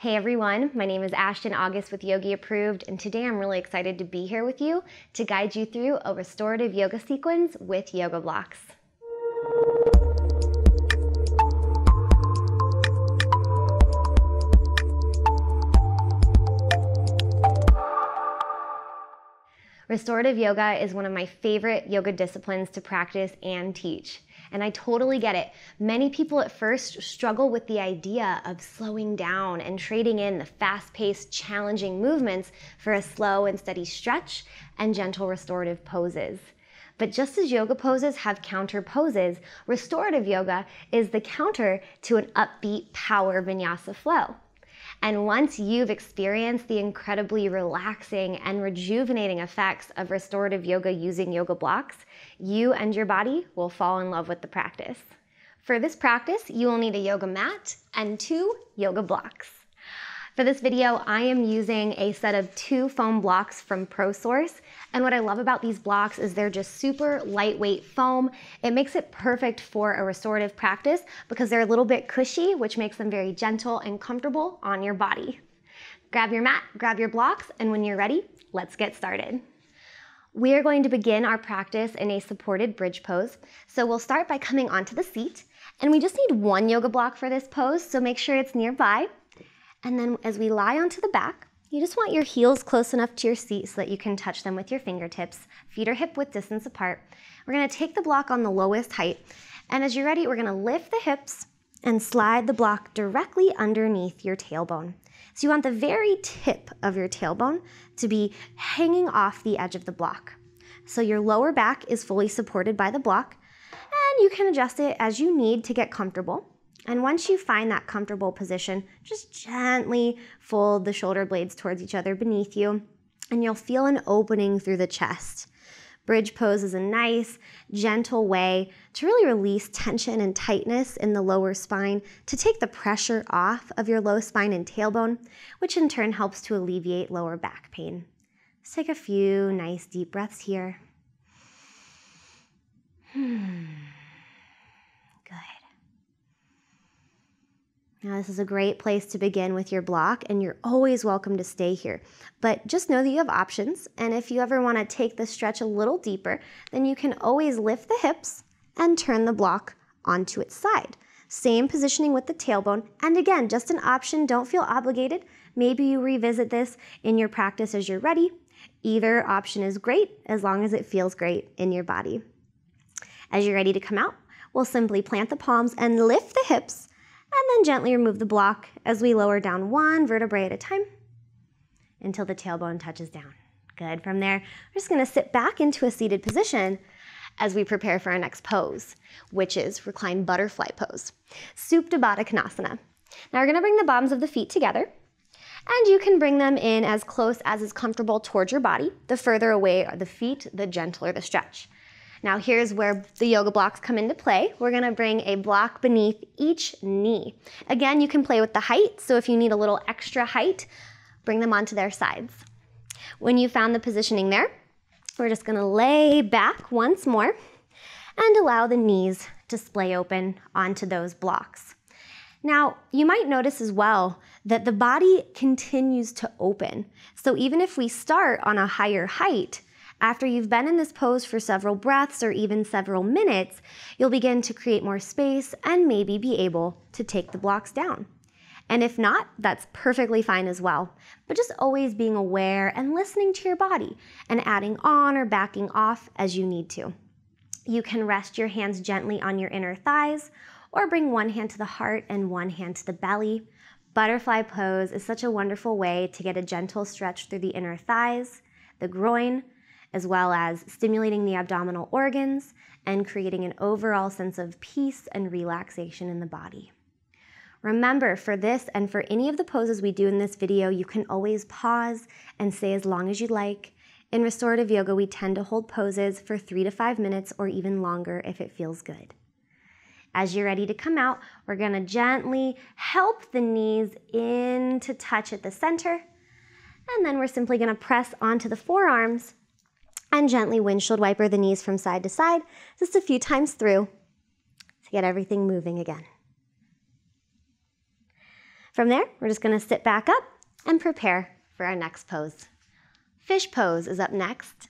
Hey everyone, my name is Ashton August with Yogi Approved, and today I'm really excited to be here with you to guide you through a restorative yoga sequence with yoga blocks. Restorative yoga is one of my favorite yoga disciplines to practice and teach. And I totally get it. Many people at first struggle with the idea of slowing down and trading in the fast-paced, challenging movements for a slow and steady stretch and gentle restorative poses. But just as yoga poses have counter poses, restorative yoga is the counter to an upbeat power vinyasa flow. And once you've experienced the incredibly relaxing and rejuvenating effects of restorative yoga using yoga blocks, you and your body will fall in love with the practice. For this practice, you will need a yoga mat and 2 yoga blocks. For this video, I am using a set of 2 foam blocks from ProSource. And what I love about these blocks is they're just super lightweight foam. It makes it perfect for a restorative practice because they're a little bit cushy, which makes them very gentle and comfortable on your body. Grab your mat, grab your blocks, and when you're ready, let's get started. We are going to begin our practice in a supported bridge pose. So we'll start by coming onto the seat, and we just need 1 yoga block for this pose, so make sure it's nearby. And then as we lie onto the back, you just want your heels close enough to your seat so that you can touch them with your fingertips. Feet are hip-width distance apart. We're going to take the block on the lowest height. And as you're ready, we're going to lift the hips and slide the block directly underneath your tailbone. So you want the very tip of your tailbone to be hanging off the edge of the block. So your lower back is fully supported by the block, and you can adjust it as you need to get comfortable. And once you find that comfortable position, just gently fold the shoulder blades towards each other beneath you, and you'll feel an opening through the chest. Bridge pose is a nice, gentle way to really release tension and tightness in the lower spine to take the pressure off of your low spine and tailbone, which in turn helps to alleviate lower back pain. Let's take a few nice deep breaths here. Now this is a great place to begin with your block, and you're always welcome to stay here. But just know that you have options, and if you ever want to take the stretch a little deeper, then you can always lift the hips and turn the block onto its side. Same positioning with the tailbone, and again, just an option, don't feel obligated. Maybe you revisit this in your practice as you're ready. Either option is great as long as it feels great in your body. As you're ready to come out, we'll simply plant the palms and lift the hips, and then gently remove the block as we lower down 1 vertebrae at a time until the tailbone touches down. Good. From there, we're just going to sit back into a seated position as we prepare for our next pose, which is reclined butterfly pose, Supta Baddha Konasana. Now we're going to bring the bottoms of the feet together, and you can bring them in as close as is comfortable towards your body. The further away are the feet, the gentler the stretch. Now here's where the yoga blocks come into play. We're gonna bring a block beneath each knee. Again, you can play with the height, so if you need a little extra height, bring them onto their sides. When you found the positioning there, we're just gonna lay back once more and allow the knees to splay open onto those blocks. Now, you might notice as well that the body continues to open. So even if we start on a higher height, after you've been in this pose for several breaths or even several minutes, you'll begin to create more space and maybe be able to take the blocks down. And if not, that's perfectly fine as well. But just always being aware and listening to your body and adding on or backing off as you need to. You can rest your hands gently on your inner thighs or bring 1 hand to the heart and 1 hand to the belly. Butterfly pose is such a wonderful way to get a gentle stretch through the inner thighs, the groin, as well as stimulating the abdominal organs and creating an overall sense of peace and relaxation in the body. Remember, for this and for any of the poses we do in this video, you can always pause and stay as long as you like. In restorative yoga, we tend to hold poses for 3 to 5 minutes or even longer if it feels good. As you're ready to come out, we're gonna gently help the knees in to touch at the center, and then we're simply gonna press onto the forearms and gently windshield wiper the knees from side to side just a few times through to get everything moving again. From there, we're just gonna sit back up and prepare for our next pose. Fish pose is up next.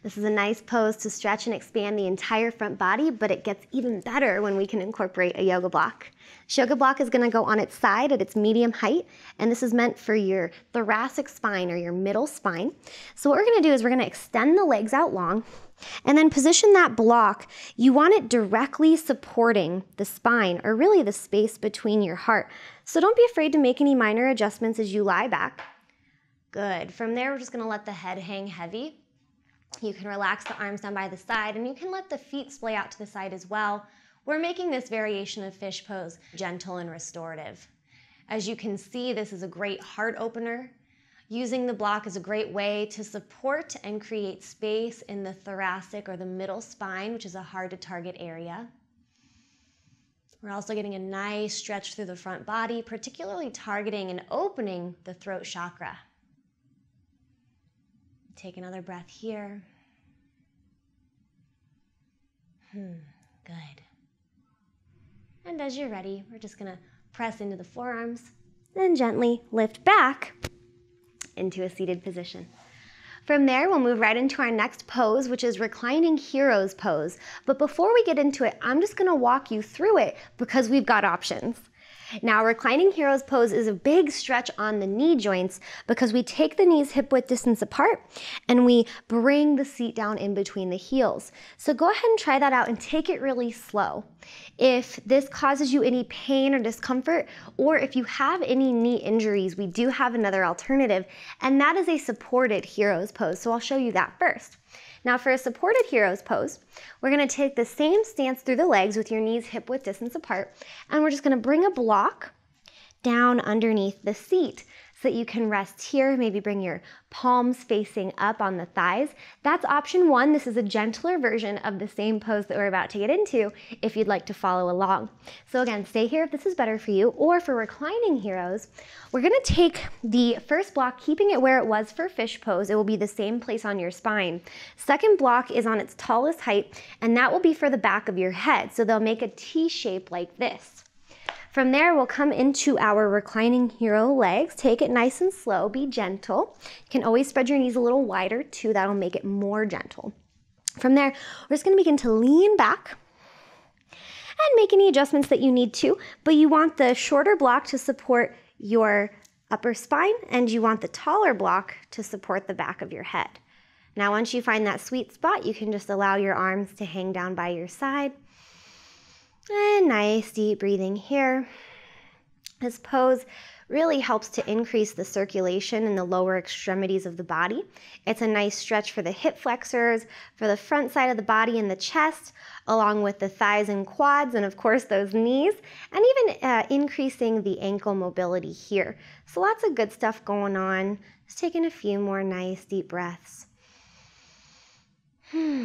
This is a nice pose to stretch and expand the entire front body, but it gets even better when we can incorporate a yoga block. This yoga block is gonna go on its side at its medium height, and this is meant for your thoracic spine or your middle spine. So what we're gonna do is we're gonna extend the legs out long, and then position that block. You want it directly supporting the spine, or really the space between your heart. So don't be afraid to make any minor adjustments as you lie back. Good. From there, we're just gonna let the head hang heavy. You can relax the arms down by the side, and you can let the feet splay out to the side as well. We're making this variation of fish pose gentle and restorative. As you can see, this is a great heart opener. Using the block is a great way to support and create space in the thoracic or the middle spine, which is a hard to target area. We're also getting a nice stretch through the front body, particularly targeting and opening the throat chakra. Take another breath here. Good. And as you're ready, we're just gonna press into the forearms, then gently lift back into a seated position. From there, we'll move right into our next pose, which is reclining hero's pose. But before we get into it, I'm just gonna walk you through it because we've got options. Now, reclining hero's pose is a big stretch on the knee joints because we take the knees hip-width distance apart and we bring the seat down in between the heels. So go ahead and try that out and take it really slow. If this causes you any pain or discomfort, or if you have any knee injuries, we do have another alternative, and that is a supported hero's pose. So I'll show you that first. Now for a supported hero's pose, we're gonna take the same stance through the legs with your knees hip-width distance apart, and we're just gonna bring a block down underneath the seat so that you can rest here, maybe bring your palms facing up on the thighs. That's option one. This is a gentler version of the same pose that we're about to get into if you'd like to follow along. So again, stay here if this is better for you, or for reclining heroes, we're gonna take the first block, keeping it where it was for fish pose. It will be the same place on your spine. Second block is on its tallest height, and that will be for the back of your head. So they'll make a T shape like this. From there, we'll come into our reclining hero legs. Take it nice and slow, be gentle. You can always spread your knees a little wider too, that'll make it more gentle. From there, we're just gonna begin to lean back and make any adjustments that you need to, but you want the shorter block to support your upper spine, and you want the taller block to support the back of your head. Now, once you find that sweet spot, you can just allow your arms to hang down by your side. And nice deep breathing here. This pose really helps to increase the circulation in the lower extremities of the body. It's a nice stretch for the hip flexors, for the front side of the body and the chest, along with the thighs and quads, and of course those knees, and even increasing the ankle mobility here. So lots of good stuff going on. Just taking a few more nice deep breaths. Good.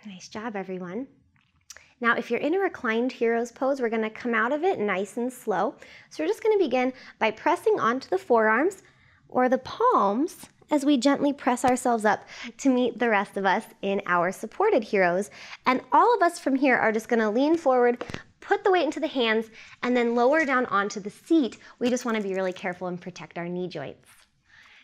Nice job, everyone. Now, if you're in a reclined hero's pose, we're gonna come out of it nice and slow. So we're just gonna begin by pressing onto the forearms or the palms as we gently press ourselves up to meet the rest of us in our supported heroes. And all of us from here are just gonna lean forward, put the weight into the hands, and then lower down onto the seat. We just wanna be really careful and protect our knee joints.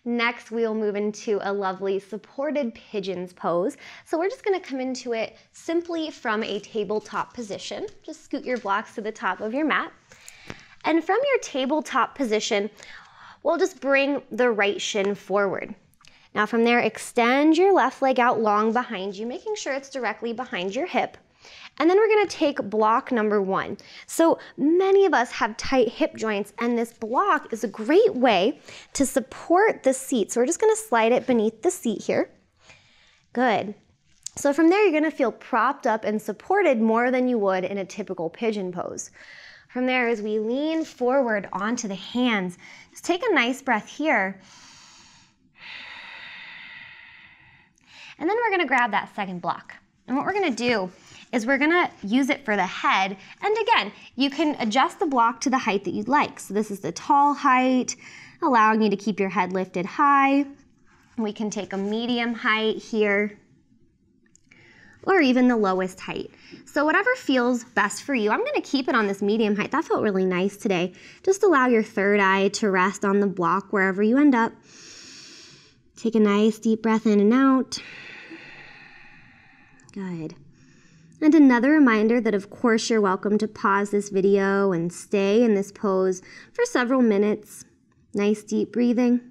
Next, we'll move into a lovely supported pigeon's pose. So we're just gonna come into it simply from a tabletop position. Just scoot your blocks to the top of your mat. And from your tabletop position, we'll just bring the right shin forward. Now from there, extend your left leg out long behind you, making sure it's directly behind your hip. And then we're gonna take block number one. So many of us have tight hip joints, and this block is a great way to support the seat. So we're just gonna slide it beneath the seat here. Good. So from there, you're gonna feel propped up and supported more than you would in a typical pigeon pose. From there, as we lean forward onto the hands, just take a nice breath here. And then we're gonna grab that second block. And what we're gonna do is we're gonna use it for the head. And again, you can adjust the block to the height that you'd like. So this is the tall height, allowing you to keep your head lifted high. We can take a medium height here. or even the lowest height. So whatever feels best for you. I'm going to keep it on this medium height. That felt really nice today. Just allow your third eye to rest on the block wherever you end up. Take a nice deep breath in and out. Good. And another reminder that of course you're welcome to pause this video and stay in this pose for several minutes. Nice deep breathing.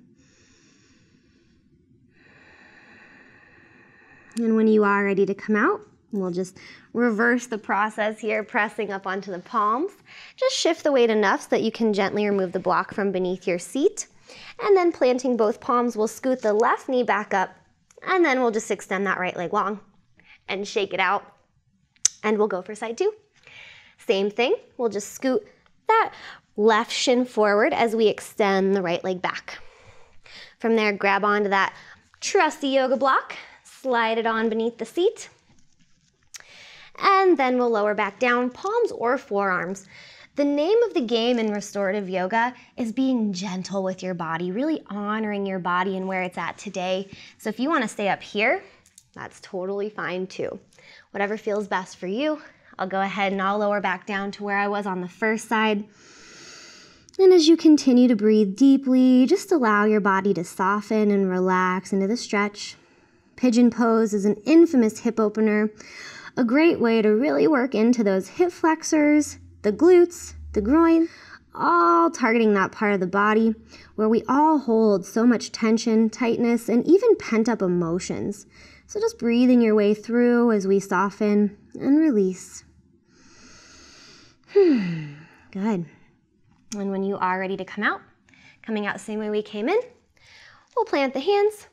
And when you are ready to come out, we'll just reverse the process here, pressing up onto the palms. Just shift the weight enough so that you can gently remove the block from beneath your seat. And then planting both palms, we'll scoot the left knee back up, and then we'll just extend that right leg long and shake it out. And we'll go for side two. Same thing, we'll just scoot that left shin forward as we extend the right leg back. From there, grab onto that trusty yoga block, slide it on beneath the seat, and then we'll lower back down, palms or forearms. The name of the game in restorative yoga is being gentle with your body, really honoring your body and where it's at today. So if you want to stay up here, that's totally fine too. Whatever feels best for you. I'll go ahead and I'll lower back down to where I was on the first side. And as you continue to breathe deeply, just allow your body to soften and relax into the stretch. Pigeon pose is an infamous hip opener, a great way to really work into those hip flexors, the glutes, the groin, all targeting that part of the body where we all hold so much tension, tightness, and even pent-up emotions. So just breathing your way through as we soften and release. Good. And when you are ready to come out, coming out the same way we came in, we'll plant the hands,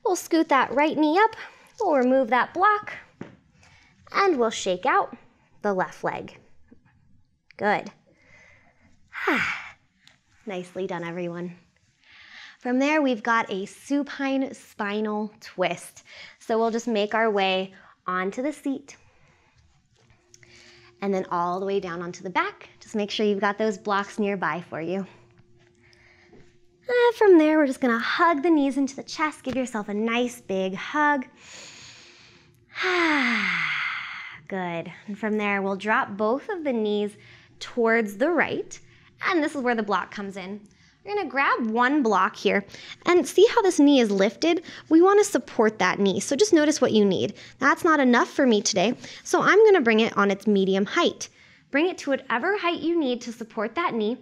we'll scoot that right knee up, we'll remove that block, and we'll shake out the left leg. Good. Nicely done, everyone. From there, we've got a supine spinal twist. So we'll just make our way onto the seat and then all the way down onto the back. Just make sure you've got those blocks nearby for you. From there, we're just gonna hug the knees into the chest. Give yourself a nice big hug. Good. And from there, we'll drop both of the knees towards the right. And this is where the block comes in. We're gonna grab one block here and see how this knee is lifted. We wanna support that knee, so just notice what you need. That's not enough for me today, so I'm gonna bring it on its medium height. Bring it to whatever height you need to support that knee,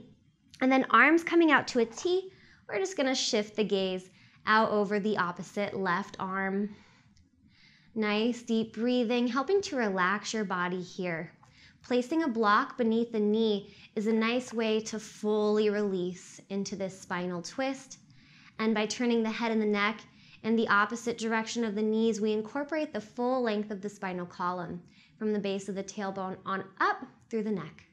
and then arms coming out to a T, we're just gonna shift the gaze out over the opposite left arm. Nice deep breathing, helping to relax your body here. Placing a block beneath the knee is a nice way to fully release into this spinal twist. And by turning the head and the neck in the opposite direction of the knees, we incorporate the full length of the spinal column from the base of the tailbone on up through the neck.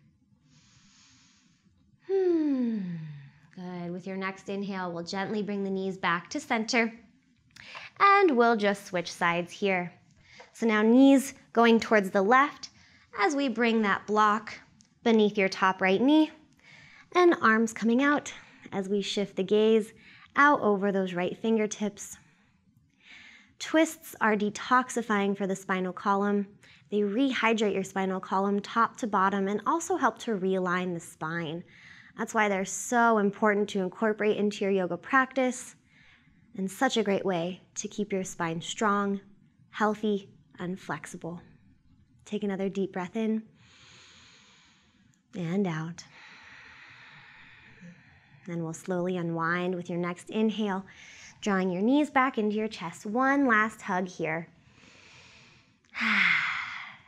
Good. With your next inhale, we'll gently bring the knees back to center. And we'll just switch sides here. So now knees going towards the left, as we bring that block beneath your top right knee, and arms coming out as we shift the gaze out over those right fingertips. Twists are detoxifying for the spinal column. They rehydrate your spinal column top to bottom and also help to realign the spine. That's why they're so important to incorporate into your yoga practice and such a great way to keep your spine strong, healthy, and flexible. Take another deep breath in and out. Then we'll slowly unwind with your next inhale, drawing your knees back into your chest. One last hug here.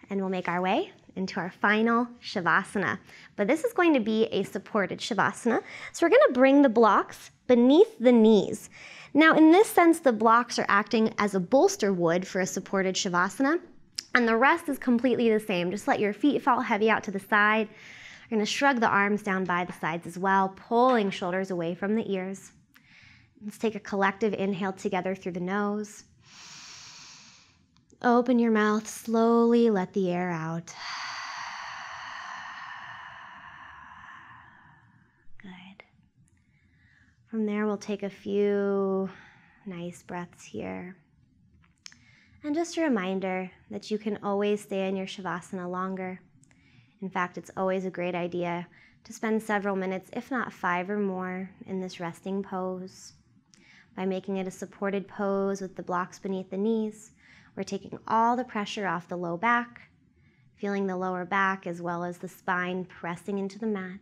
And we'll make our way into our final Shavasana. But this is going to be a supported Shavasana. So we're going to bring the blocks beneath the knees. Now, in this sense, the blocks are acting as a bolster would for a supported Shavasana. And the rest is completely the same. Just let your feet fall heavy out to the side. You're gonna shrug the arms down by the sides as well, pulling shoulders away from the ears. Let's take a collective inhale together through the nose. Open your mouth, slowly let the air out. Good. From there, we'll take a few nice breaths here. And just a reminder that you can always stay in your Shavasana longer. In fact, it's always a great idea to spend several minutes, if not 5 or more, in this resting pose. By making it a supported pose with the blocks beneath the knees, we're taking all the pressure off the low back, feeling the lower back as well as the spine pressing into the mat.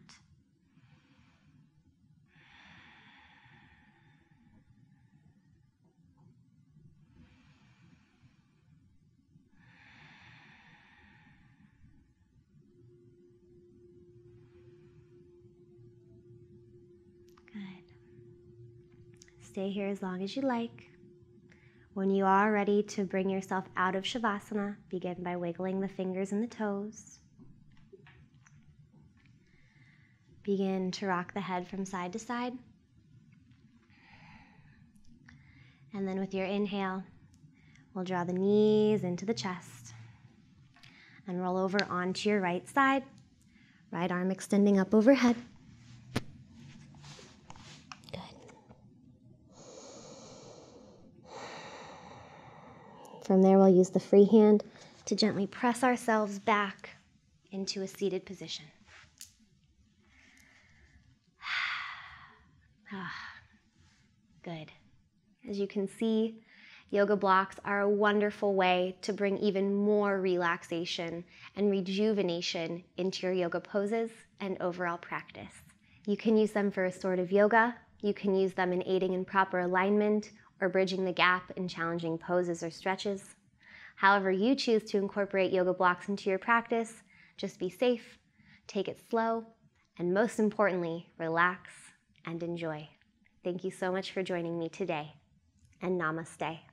Stay here as long as you like. When you are ready to bring yourself out of Shavasana, begin by wiggling the fingers and the toes. Begin to rock the head from side to side. And then with your inhale, we'll draw the knees into the chest and roll over onto your right side. Right arm extending up overhead. From there, we'll use the free hand to gently press ourselves back into a seated position. Good. As you can see, yoga blocks are a wonderful way to bring even more relaxation and rejuvenation into your yoga poses and overall practice. You can use them for restorative yoga. You can use them in aiding in proper alignment or bridging the gap in challenging poses or stretches. However you choose to incorporate yoga blocks into your practice, just be safe, take it slow, and most importantly, relax and enjoy. Thank you so much for joining me today, and namaste.